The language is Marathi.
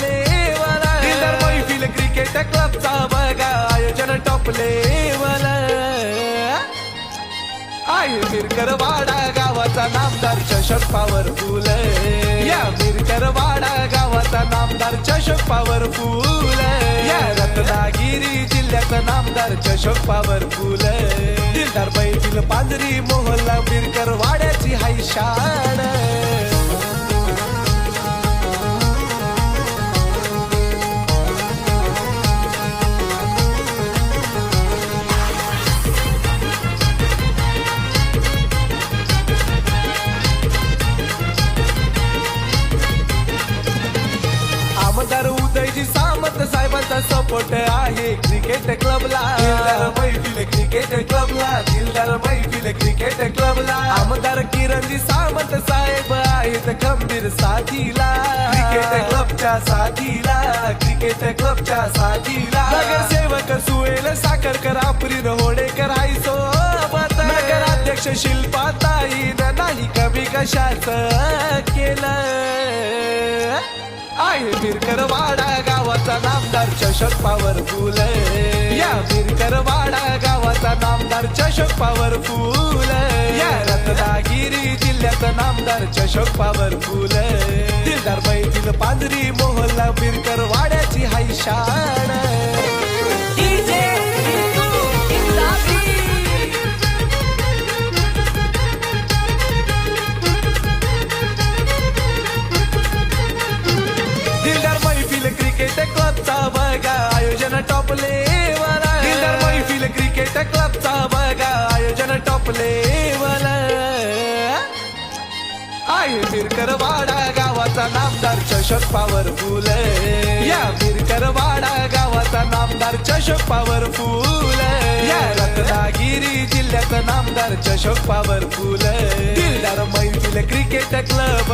लेवल दिलदार मैफिल क्रिकेट क्लबचा बघा आयोजन टॉप लेवल आहे मिरकरवाडा गावाचा नामदार चषक पॉवरफुल या मिरकरवाडा गावाचा नामदार चषक पॉवरफुल या रत्नागिरी जिल्ह्याचा नामदार चषक पॉवरफुल दिलदार मैफिल पांजरी मोहल्ला मिरकरवाड्याची हाय शान आमदार उदयजी सामंत साहेबांचा सपोर्ट आहे क्रिकेट क्लबला दिलदार मैफिल क्रिकेट क्लबला दिलदार मैफिल क्रिकेट क्लबला आमदार किरणजी सामंत साहेब आहेत खंबीर साथीला क्रिकेट क्लबच्या साथीला क्रिकेट क्लबच्या साथीला नगरसेवक सुहेल साखरकर आफरीन होडेकर आई सोबत नगराध्यक्ष शिल्पाताईन नाही कमी कशाच केलं आहे मिरकरवाडा गावाचा नामदार चषक पॉवरफुल या मिरकरवाडा गावाचा नामदार चषक पॉवरफुल या रत्नागिरी जिल्ह्याचा नामदार चषक पॉवरफुल दिलदार मैफिल पांजरी मोहल्ला मिरकरवाड्याची हाय शान दिलदार मैफिल क्रिकेट क्लबचा बघा आयोजन टॉप लेवल दिलदार मैफिल क्रिकेट क्लबचा बघा आयोजन टॉप लेवल आहे मिरकरवाडा गावाचा नामदार चषक पॉवरफुल या मिरकरवाडा गावाचा नामदार चषक पॉवरफुल या रत्नागिरी जिल्ह्याचा नामदार चषक पॉवरफुल दिलदार मैफिल क्रिकेट क्लब